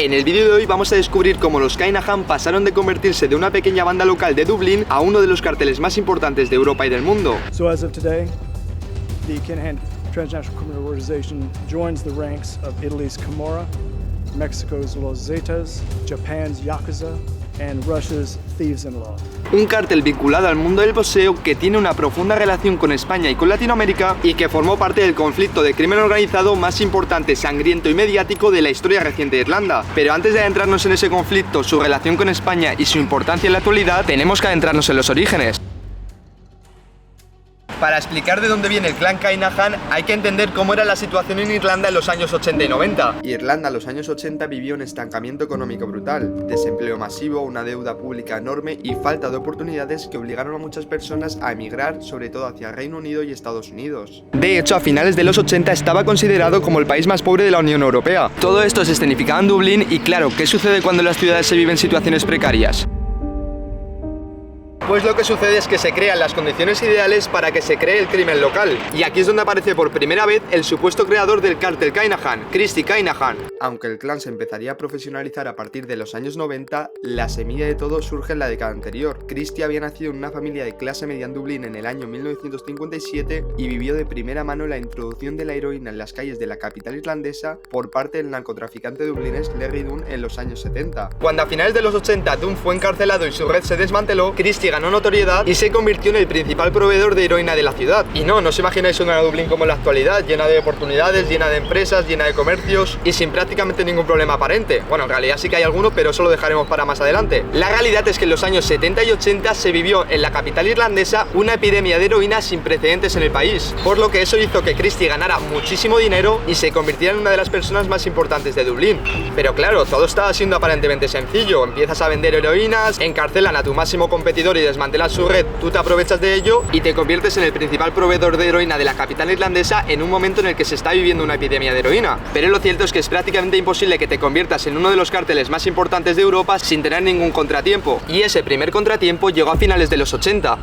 En el vídeo de hoy vamos a descubrir cómo los Kinahan pasaron de convertirse de una pequeña banda local de Dublín a uno de los carteles más importantes de Europa y del mundo. So as of today, the Kinahan Transnational Criminal Organization joins the ranks of Italy's Camorra, Mexico's Los Zetas, Japan's Yakuza, and Russia's Thieves in Law. Un cártel vinculado al mundo del boxeo que tiene una profunda relación con España y con Latinoamérica y que formó parte del conflicto de crimen organizado más importante, sangriento y mediático de la historia reciente de Irlanda. Pero antes de adentrarnos en ese conflicto, su relación con España y su importancia en la actualidad, tenemos que adentrarnos en los orígenes. Para explicar de dónde viene el clan Kinahan hay que entender cómo era la situación en Irlanda en los años 80 y 90. Irlanda en los años 80 vivió un estancamiento económico brutal, desempleo masivo, una deuda pública enorme y falta de oportunidades que obligaron a muchas personas a emigrar, sobre todo hacia Reino Unido y Estados Unidos. De hecho, a finales de los 80 estaba considerado como el país más pobre de la Unión Europea. Todo esto se escenificaba en Dublín y claro, ¿qué sucede cuando en las ciudades se viven situaciones precarias? Pues lo que sucede es que se crean las condiciones ideales para que se cree el crimen local. Y aquí es donde aparece por primera vez el supuesto creador del cártel Kinahan, Christy Kinahan. Aunque el clan se empezaría a profesionalizar a partir de los años 90, la semilla de todo surge en la década anterior. Christy había nacido en una familia de clase media en Dublín en el año 1957 y vivió de primera mano la introducción de la heroína en las calles de la capital irlandesa por parte del narcotraficante dublínez Larry Dunne en los años 70. Cuando a finales de los 80 Dunne fue encarcelado y su red se desmanteló, Christy ganó notoriedad y se convirtió en el principal proveedor de heroína de la ciudad. Y no os imagináis una Dublín como en la actualidad, llena de oportunidades, llena de empresas, llena de comercios y sin prácticamente ningún problema aparente. Bueno, en realidad sí que hay alguno, pero eso lo dejaremos para más adelante. La realidad es que en los años 70 y 80 se vivió en la capital irlandesa una epidemia de heroína sin precedentes en el país, por lo que eso hizo que Christy ganara muchísimo dinero y se convirtiera en una de las personas más importantes de Dublín. Pero claro, todo estaba siendo aparentemente sencillo. Empiezas a vender heroínas, encarcelan a tu máximo competidor y desmantelas su red, tú te aprovechas de ello y te conviertes en el principal proveedor de heroína de la capital irlandesa en un momento en el que se está viviendo una epidemia de heroína. Pero lo cierto es que es prácticamente imposible que te conviertas en uno de los cárteles más importantes de Europa sin tener ningún contratiempo. Y ese primer contratiempo llegó a finales de los 80.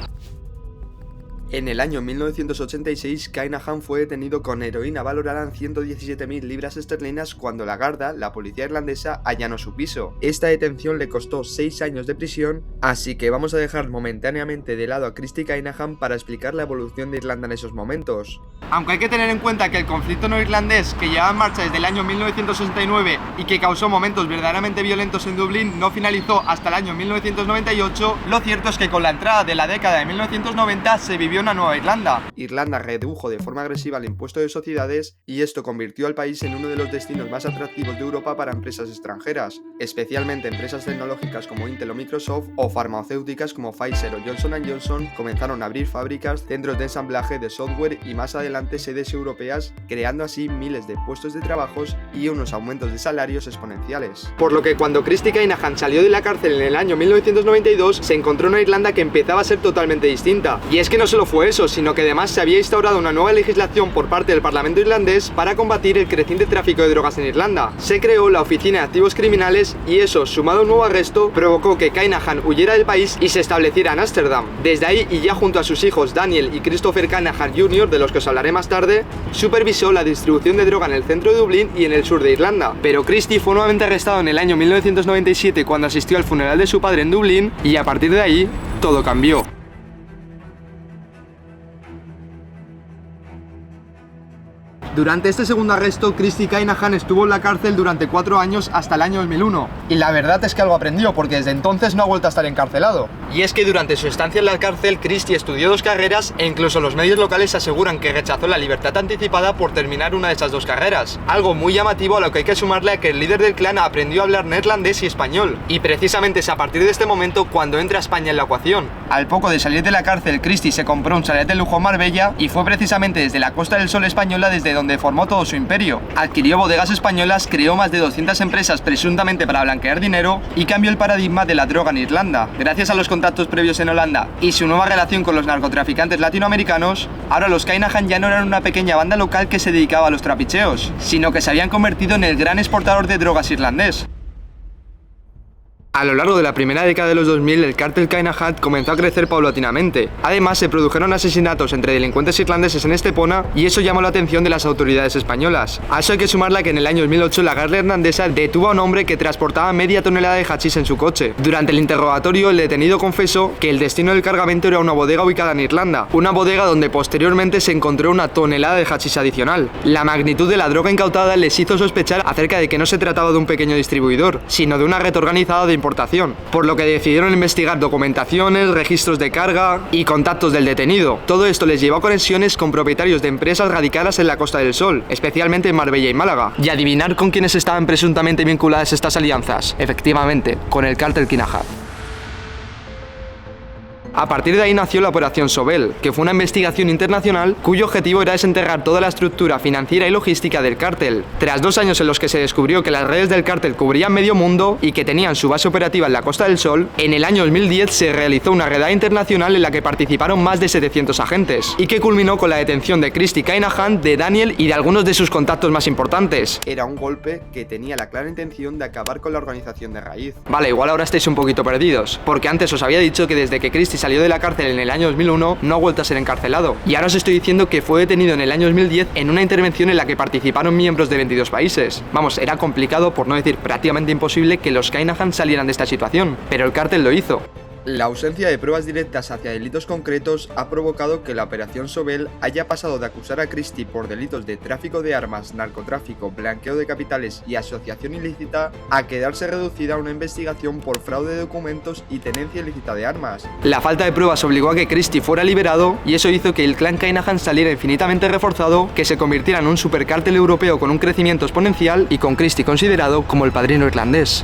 En el año 1986, Kinahan fue detenido con heroína valorada en 117.000 libras esterlinas cuando la Garda, la policía irlandesa, allanó su piso. Esta detención le costó 6 años de prisión, así que vamos a dejar momentáneamente de lado a Christy Kinahan para explicar la evolución de Irlanda en esos momentos. Aunque hay que tener en cuenta que el conflicto no irlandés, que llevaba en marcha desde el año 1969 y que causó momentos verdaderamente violentos en Dublín, no finalizó hasta el año 1998, lo cierto es que con la entrada de la década de 1990 se vivió una nueva Irlanda. Irlanda redujo de forma agresiva el impuesto de sociedades y esto convirtió al país en uno de los destinos más atractivos de Europa para empresas extranjeras, especialmente empresas tecnológicas como Intel o Microsoft o farmacéuticas como Pfizer o Johnson & Johnson comenzaron a abrir fábricas, centros de ensamblaje de software y más adelante sedes europeas, creando así miles de puestos de trabajos y unos aumentos de salarios exponenciales. Por lo que cuando Christy Kinahan salió de la cárcel en el año 1992 se encontró una Irlanda que empezaba a ser totalmente distinta. Y es que no solo fue eso, sino que además se había instaurado una nueva legislación por parte del Parlamento irlandés para combatir el creciente tráfico de drogas en Irlanda. Se creó la Oficina de Activos Criminales y eso, sumado a un nuevo arresto, provocó que Kinahan huyera del país y se estableciera en Ámsterdam. Desde ahí, y ya junto a sus hijos Daniel y Christopher Kinahan Jr., de los que os hablaré más tarde, supervisó la distribución de droga en el centro de Dublín y en el sur de Irlanda. Pero Christy fue nuevamente arrestado en el año 1997 cuando asistió al funeral de su padre en Dublín y a partir de ahí, todo cambió. Durante este segundo arresto, Christy Kinahan estuvo en la cárcel durante 4 años hasta el año 2001. Y la verdad es que algo aprendió, porque desde entonces no ha vuelto a estar encarcelado. Y es que durante su estancia en la cárcel, Christy estudió 2 carreras e incluso los medios locales aseguran que rechazó la libertad anticipada por terminar una de esas 2 carreras. Algo muy llamativo a lo que hay que sumarle a que el líder del clan aprendió a hablar neerlandés y español. Y precisamente es a partir de este momento cuando entra España en la ecuación. Al poco de salir de la cárcel, Christy se compró un chalet de lujo en Marbella y fue precisamente desde la Costa del Sol española desde donde formó todo su imperio. Adquirió bodegas españolas, creó más de 200 empresas presuntamente para blanquear dinero y cambió el paradigma de la droga en Irlanda. Gracias a los contactos previos en Holanda y su nueva relación con los narcotraficantes latinoamericanos, ahora los Kinahan ya no eran una pequeña banda local que se dedicaba a los trapicheos, sino que se habían convertido en el gran exportador de drogas irlandés. A lo largo de la primera década de los 2000, el cártel Kinahan comenzó a crecer paulatinamente. Además, se produjeron asesinatos entre delincuentes irlandeses en Estepona y eso llamó la atención de las autoridades españolas. A eso hay que sumarla que en el año 2008 la Guardia Irlandesa detuvo a un hombre que transportaba media tonelada de hachís en su coche. Durante el interrogatorio, el detenido confesó que el destino del cargamento era una bodega ubicada en Irlanda, una bodega donde posteriormente se encontró una tonelada de hachís adicional. La magnitud de la droga incautada les hizo sospechar acerca de que no se trataba de un pequeño distribuidor, sino de una red organizada de importación, por lo que decidieron investigar documentaciones, registros de carga y contactos del detenido. Todo esto les llevó a conexiones con propietarios de empresas radicadas en la Costa del Sol, especialmente en Marbella y Málaga. Y adivinar con quiénes estaban presuntamente vinculadas estas alianzas. Efectivamente, con el cártel Kinahan. A partir de ahí nació la Operación Sobel, que fue una investigación internacional cuyo objetivo era desenterrar toda la estructura financiera y logística del cártel. Tras 2 años en los que se descubrió que las redes del cártel cubrían medio mundo y que tenían su base operativa en la Costa del Sol, en el año 2010 se realizó una redada internacional en la que participaron más de 700 agentes, y que culminó con la detención de Christy Kinahan, de Daniel y de algunos de sus contactos más importantes. Era un golpe que tenía la clara intención de acabar con la organización de raíz. Vale, igual ahora estáis un poquito perdidos, porque antes os había dicho que desde que Christy salió de la cárcel en el año 2001 no ha vuelto a ser encarcelado, y ahora os estoy diciendo que fue detenido en el año 2010 en una intervención en la que participaron miembros de 22 países. Vamos, era complicado, por no decir prácticamente imposible, que los Kinahan salieran de esta situación, pero el cártel lo hizo. La ausencia de pruebas directas hacia delitos concretos ha provocado que la Operación Sobel haya pasado de acusar a Christy por delitos de tráfico de armas, narcotráfico, blanqueo de capitales y asociación ilícita a quedarse reducida a una investigación por fraude de documentos y tenencia ilícita de armas. La falta de pruebas obligó a que Christy fuera liberado y eso hizo que el clan Kinahan saliera infinitamente reforzado, que se convirtiera en un supercártel europeo con un crecimiento exponencial y con Christy considerado como el padrino irlandés.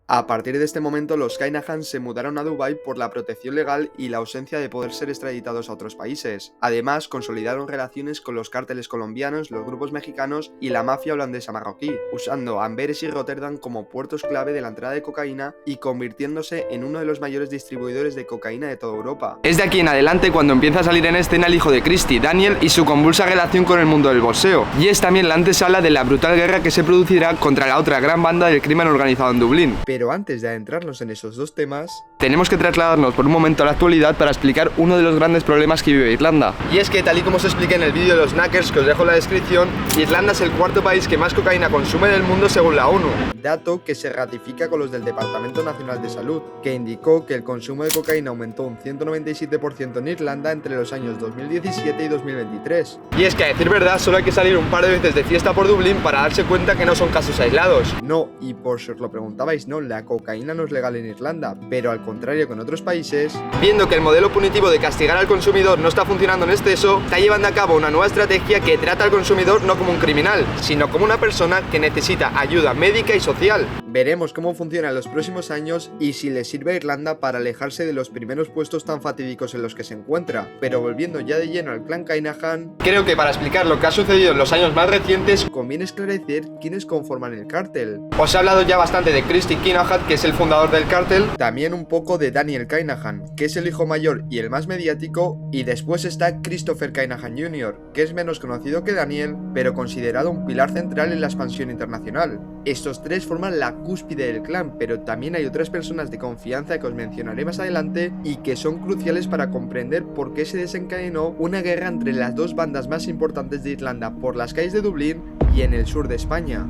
A partir de este momento, los Kinahan se mudaron a Dubái por la protección legal y la ausencia de poder ser extraditados a otros países. Además, consolidaron relaciones con los cárteles colombianos, los grupos mexicanos y la mafia holandesa marroquí, usando Amberes y Rotterdam como puertos clave de la entrada de cocaína y convirtiéndose en uno de los mayores distribuidores de cocaína de toda Europa. Es de aquí en adelante cuando empieza a salir en escena el hijo de Christy, Daniel, y su convulsa relación con el mundo del boxeo. Y es también la antesala de la brutal guerra que se producirá contra la otra gran banda del crimen organizado en Dublín. Pero antes de adentrarnos en esos dos temas, tenemos que trasladarnos por un momento a la actualidad para explicar uno de los grandes problemas que vive Irlanda. Y es que, tal y como os expliqué en el vídeo de los Knackers que os dejo en la descripción, Irlanda es el cuarto país que más cocaína consume en el mundo según la ONU. Dato que se ratifica con los del Departamento Nacional de Salud, que indicó que el consumo de cocaína aumentó un 197% en Irlanda entre los años 2017 y 2023. Y es que, a decir verdad, solo hay que salir un par de veces de fiesta por Dublín para darse cuenta que no son casos aislados. No, y por si os lo preguntabais, no, la cocaína no es legal en Irlanda, pero al contrario que en otros países, viendo que el modelo punitivo de castigar al consumidor no está funcionando en exceso, está llevando a cabo una nueva estrategia que trata al consumidor no como un criminal, sino como una persona que necesita ayuda médica y social. Veremos cómo funciona en los próximos años y si le sirve a Irlanda para alejarse de los primeros puestos tan fatídicos en los que se encuentra. Pero volviendo ya de lleno al clan Kinahan, creo que para explicar lo que ha sucedido en los años más recientes, conviene esclarecer quiénes conforman el cártel. Os he hablado ya bastante de Christy Kinahan, que es el fundador del cártel, también un poco de Daniel Kinahan, que es el hijo mayor y el más mediático, y después está Christopher Kinahan Jr., que es menos conocido que Daniel, pero considerado un pilar central en la expansión internacional. Estos tres forman la cúspide del clan, pero también hay otras personas de confianza que os mencionaré más adelante y que son cruciales para comprender por qué se desencadenó una guerra entre las dos bandas más importantes de Irlanda por las calles de Dublín y en el sur de España.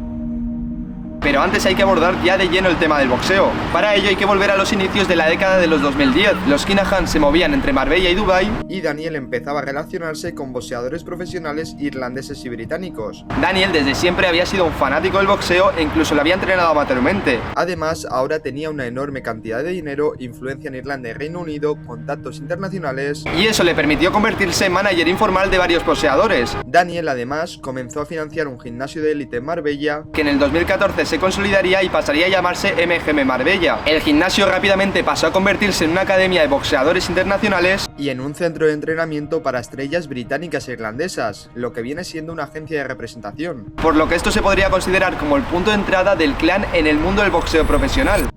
Pero antes hay que abordar ya de lleno el tema del boxeo. Para ello hay que volver a los inicios de la década de los 2010. Los Kinahan se movían entre Marbella y Dubái y Daniel empezaba a relacionarse con boxeadores profesionales irlandeses y británicos. Daniel desde siempre había sido un fanático del boxeo e incluso lo había entrenado amateurmente. Además, ahora tenía una enorme cantidad de dinero, influencia en Irlanda y Reino Unido, contactos internacionales, y eso le permitió convertirse en manager informal de varios boxeadores. Daniel además comenzó a financiar un gimnasio de élite en Marbella, que en el 2014 se consolidaría y pasaría a llamarse MGM Marbella. El gimnasio rápidamente pasó a convertirse en una academia de boxeadores internacionales y en un centro de entrenamiento para estrellas británicas e irlandesas, lo que viene siendo una agencia de representación. Por lo que esto se podría considerar como el punto de entrada del clan en el mundo del boxeo profesional.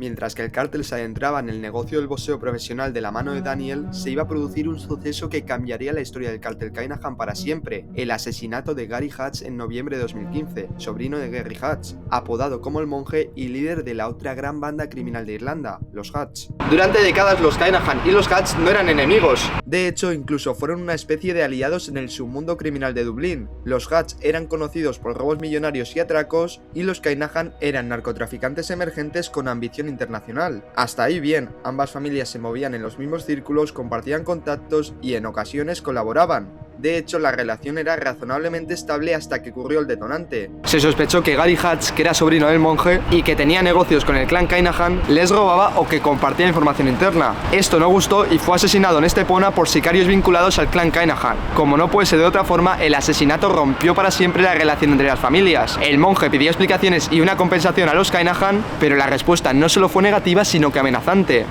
Mientras que el cártel se adentraba en el negocio del boxeo profesional de la mano de Daniel, se iba a producir un suceso que cambiaría la historia del cártel Kinahan para siempre: el asesinato de Gary Hutch en noviembre de 2015, sobrino de Gary Hutch, apodado como el Monje y líder de la otra gran banda criminal de Irlanda, los Hutch. Durante décadas los Kinahan y los Hutch no eran enemigos. De hecho, incluso fueron una especie de aliados en el submundo criminal de Dublín. Los Hutch eran conocidos por robos millonarios y atracos, y los Kinahan eran narcotraficantes emergentes con ambición internacional. Hasta ahí bien, ambas familias se movían en los mismos círculos, compartían contactos y en ocasiones colaboraban. De hecho, la relación era razonablemente estable hasta que ocurrió el detonante. Se sospechó que Gary Hutch, que era sobrino del Monje y que tenía negocios con el clan Kinahan, les robaba o que compartía información interna. Esto no gustó y fue asesinado en Estepona por sicarios vinculados al clan Kinahan. Como no puede ser de otra forma, el asesinato rompió para siempre la relación entre las familias. El Monje pidió explicaciones y una compensación a los Kinahan, pero la respuesta no solo fue negativa, sino que amenazante.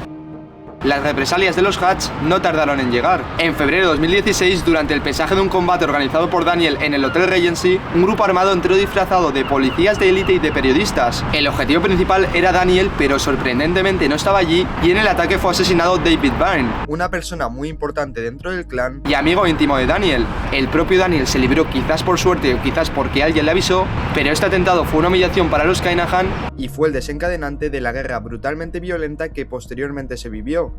Las represalias de los Hutch no tardaron en llegar. En febrero de 2016, durante el pesaje de un combate organizado por Daniel en el Hotel Regency, un grupo armado entró disfrazado de policías de élite y de periodistas. El objetivo principal era Daniel, pero sorprendentemente no estaba allí, y en el ataque fue asesinado David Byrne, una persona muy importante dentro del clan y amigo íntimo de Daniel. El propio Daniel se libró, quizás por suerte o quizás porque alguien le avisó, pero este atentado fue una humillación para los Kinahan y fue el desencadenante de la guerra brutalmente violenta que posteriormente se vivió.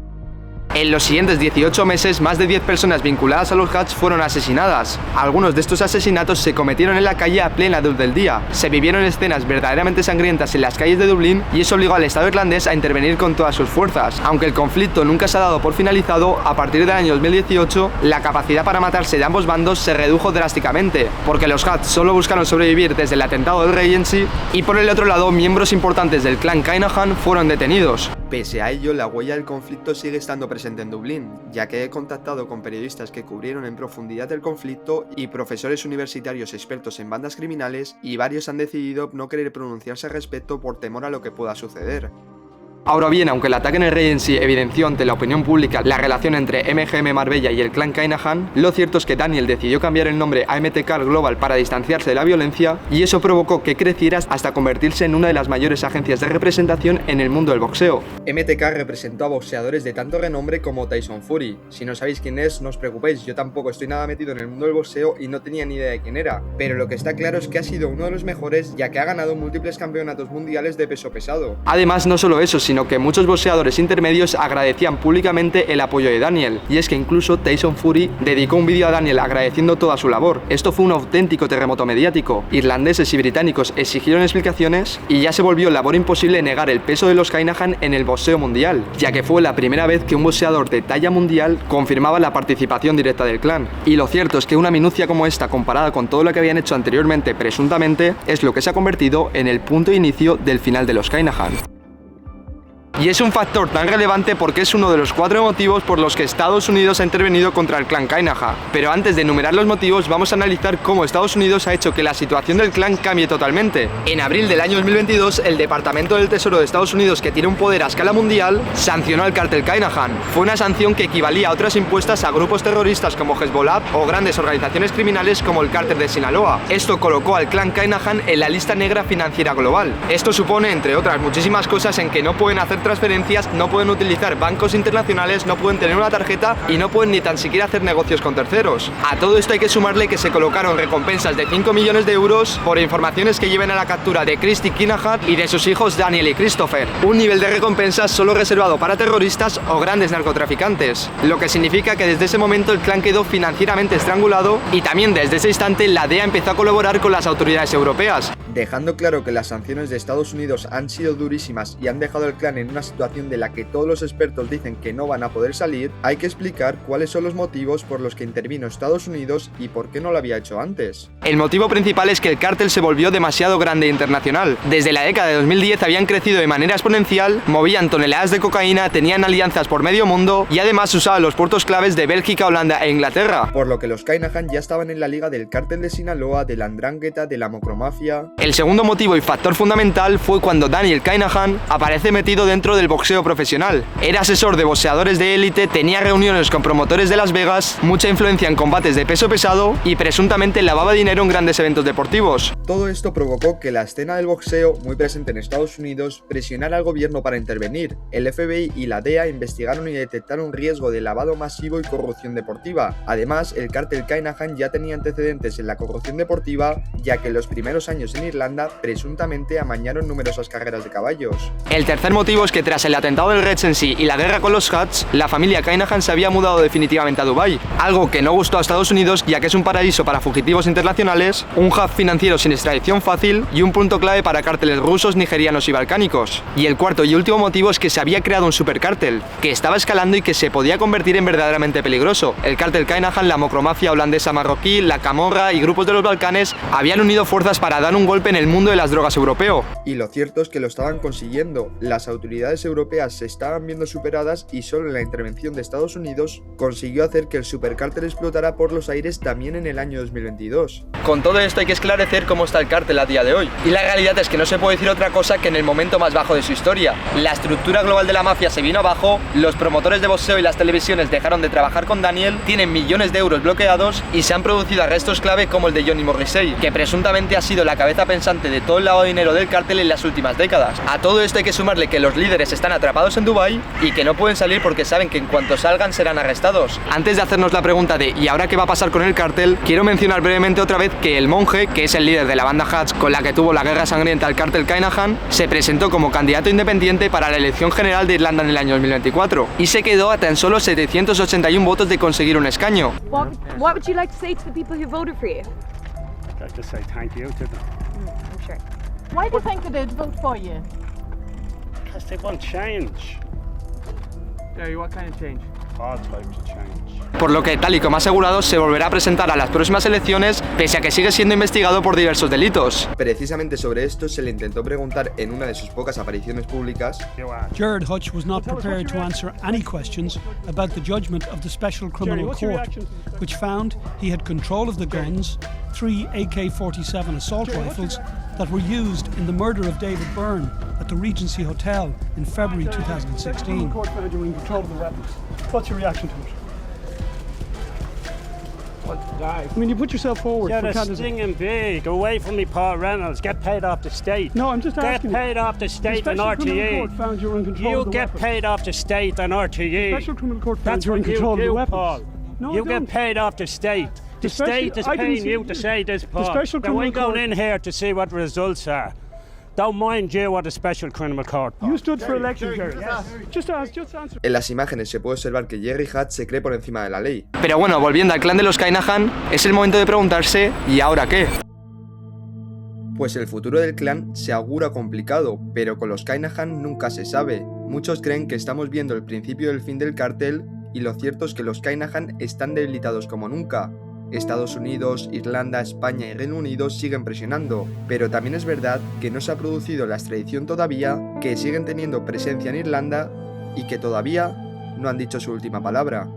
En los siguientes 18 meses, más de 10 personas vinculadas a los Hutch fueron asesinadas. Algunos de estos asesinatos se cometieron en la calle a plena luz del día. Se vivieron escenas verdaderamente sangrientas en las calles de Dublín y eso obligó al Estado irlandés a intervenir con todas sus fuerzas. Aunque el conflicto nunca se ha dado por finalizado, a partir del año 2018, la capacidad para matarse de ambos bandos se redujo drásticamente, porque los Hutch solo buscaron sobrevivir desde el atentado del Regency y por el otro lado, miembros importantes del clan Kinahan fueron detenidos. Pese a ello, la huella del conflicto sigue estando presente en Dublín, ya que he contactado con periodistas que cubrieron en profundidad el conflicto y profesores universitarios expertos en bandas criminales, y varios han decidido no querer pronunciarse al respecto por temor a lo que pueda suceder. Ahora bien, aunque el ataque en el Regency evidenció ante la opinión pública la relación entre MGM Marbella y el clan Kinahan, lo cierto es que Daniel decidió cambiar el nombre a MTK Global para distanciarse de la violencia, y eso provocó que creciera hasta convertirse en una de las mayores agencias de representación en el mundo del boxeo. MTK representó a boxeadores de tanto renombre como Tyson Fury. Si no sabéis quién es, no os preocupéis, yo tampoco estoy nada metido en el mundo del boxeo y no tenía ni idea de quién era, pero lo que está claro es que ha sido uno de los mejores, ya que ha ganado múltiples campeonatos mundiales de peso pesado. Además, no solo eso, sino que muchos boxeadores intermedios agradecían públicamente el apoyo de Daniel, y es que incluso Tyson Fury dedicó un vídeo a Daniel agradeciendo toda su labor. Esto fue un auténtico terremoto mediático. Irlandeses y británicos exigieron explicaciones y ya se volvió labor imposible negar el peso de los Kinahan en el boxeo mundial, ya que fue la primera vez que un boxeador de talla mundial confirmaba la participación directa del clan. Y lo cierto es que una minucia como esta, comparada con todo lo que habían hecho anteriormente presuntamente, es lo que se ha convertido en el punto de inicio del final de los Kinahan. Y es un factor tan relevante porque es uno de los 4 motivos por los que Estados Unidos ha intervenido contra el clan Kinahan. Pero antes de enumerar los motivos, vamos a analizar cómo Estados Unidos ha hecho que la situación del clan cambie totalmente. En abril del año 2022, el Departamento del Tesoro de Estados Unidos, que tiene un poder a escala mundial, sancionó al cártel Kinahan. Fue una sanción que equivalía a otras impuestas a grupos terroristas como Hezbollah o grandes organizaciones criminales como el cártel de Sinaloa. Esto colocó al clan Kinahan en la lista negra financiera global. Esto supone, entre otras muchísimas cosas, en que no pueden hacer transferencias, no pueden utilizar bancos internacionales, no pueden tener una tarjeta y no pueden ni tan siquiera hacer negocios con terceros. A todo esto hay que sumarle que se colocaron recompensas de 5 millones de euros por informaciones que lleven a la captura de Christy Kinahan y de sus hijos Daniel y Christopher. Un nivel de recompensas solo reservado para terroristas o grandes narcotraficantes. Lo que significa que desde ese momento el clan quedó financieramente estrangulado y también desde ese instante la DEA empezó a colaborar con las autoridades europeas. Dejando claro que las sanciones de Estados Unidos han sido durísimas y han dejado al clan en una situación de la que todos los expertos dicen que no van a poder salir, hay que explicar cuáles son los motivos por los que intervino Estados Unidos y por qué no lo había hecho antes. El motivo principal es que el cártel se volvió demasiado grande e internacional. Desde la década de 2010 habían crecido de manera exponencial, movían toneladas de cocaína, tenían alianzas por medio mundo y además usaban los puertos claves de Bélgica, Holanda e Inglaterra. Por lo que los Kinahan ya estaban en la liga del cártel de Sinaloa, de la Ndrangheta, de la Mocromafia. El segundo motivo y factor fundamental fue cuando Daniel Kinahan aparece metido dentro dentro del boxeo profesional. Era asesor de boxeadores de élite, tenía reuniones con promotores de Las Vegas, mucha influencia en combates de peso pesado y presuntamente lavaba dinero en grandes eventos deportivos. Todo esto provocó que la escena del boxeo, muy presente en Estados Unidos, presionara al gobierno para intervenir. El FBI y la DEA investigaron y detectaron riesgo de lavado masivo y corrupción deportiva. Además, el cártel Kinahan ya tenía antecedentes en la corrupción deportiva, ya que en los primeros años en Irlanda presuntamente amañaron numerosas carreras de caballos. El tercer motivo es que tras el atentado del Regency y la guerra con los Huts, la familia Kinahan se había mudado definitivamente a Dubái, algo que no gustó a Estados Unidos ya que es un paraíso para fugitivos internacionales, un hub financiero sin extradición fácil y un punto clave para cárteles rusos, nigerianos y balcánicos. Y el cuarto y último motivo es que se había creado un supercártel, que estaba escalando y que se podía convertir en verdaderamente peligroso. El cártel Kinahan, la macromafia holandesa marroquí, la Camorra y grupos de los Balcanes habían unido fuerzas para dar un golpe en el mundo de las drogas europeo. Y lo cierto es que lo estaban consiguiendo. Las autoridades europeas se estaban viendo superadas y solo la intervención de Estados Unidos consiguió hacer que el supercártel explotara por los aires también en el año 2022. Con todo esto hay que esclarecer cómo está el cártel a día de hoy. Y la realidad es que no se puede decir otra cosa que en el momento más bajo de su historia. La estructura global de la mafia se vino abajo, los promotores de boxeo y las televisiones dejaron de trabajar con Daniel, tienen millones de euros bloqueados y se han producido arrestos clave como el de Johnny Morrissey, que presuntamente ha sido la cabeza pensante de todo el lavado de dinero del cártel en las últimas décadas. A todo esto hay que sumarle que los líderes están atrapados en Dubái y que no pueden salir porque saben que en cuanto salgan serán arrestados. Antes de hacernos la pregunta de ¿y ahora qué va a pasar con el cártel?, quiero mencionar brevemente otra vez que el monje, que es el líder de la banda Huts con la que tuvo la guerra sangrienta al cártel Kinahan, se presentó como candidato independiente para la elección general de Irlanda en el año 2024 y se quedó a tan solo 781 votos de conseguir un escaño. What would you like to say to the people who voted for you? I'd like to say thank you to them. I'm sure. Why do you think that they'd vote for you? Because they want change. Gary, what kind of change? All types of change. Por lo que, tal y como ha asegurado, se volverá a presentar a las próximas elecciones, pese a que sigue siendo investigado por diversos delitos. Precisamente sobre esto se le intentó preguntar en una de sus pocas apariciones públicas. Jared Hutch was not prepared to answer any questions about the judgment of the Special Criminal Court, which found he had control of the guns, 3 AK-47 assault rifles that were used in the murder of David Byrne at the Regency Hotel in February 2016. The court found you were in control of the weapons. What's your reaction to it? I mean, you put yourself forward Yeah, for they're candidacy. stinging big. Away from me, Paul Reynolds. Get paid off the state. No, I'm just asking. Get paid off the The state and Special Criminal Court RTE. found you were in control You of the get weapons. paid off the state and The RTE. Special Criminal Court found That's you were in what you control of the do, weapons. Paul. No, You I don't. get paid off the state. The special- state is I didn't paying see- you to say this, Paul. Special Now, we're Criminal going Court- in here to see what the results are. Don't mind you what the Special Criminal Court. You stood for election, Jerry. Just answer. En las imágenes se puede observar que Jerry Hutch se cree por encima de la ley. Pero bueno, volviendo al clan de los Kinahan, es el momento de preguntarse ¿y ahora qué? Pues el futuro del clan se augura complicado, pero con los Kinahan nunca se sabe. Muchos creen que estamos viendo el principio del fin del cartel y lo cierto es que los Kinahan están debilitados como nunca. Estados Unidos, Irlanda, España y Reino Unido siguen presionando, pero también es verdad que no se ha producido la extradición todavía, que siguen teniendo presencia en Irlanda y que todavía no han dicho su última palabra.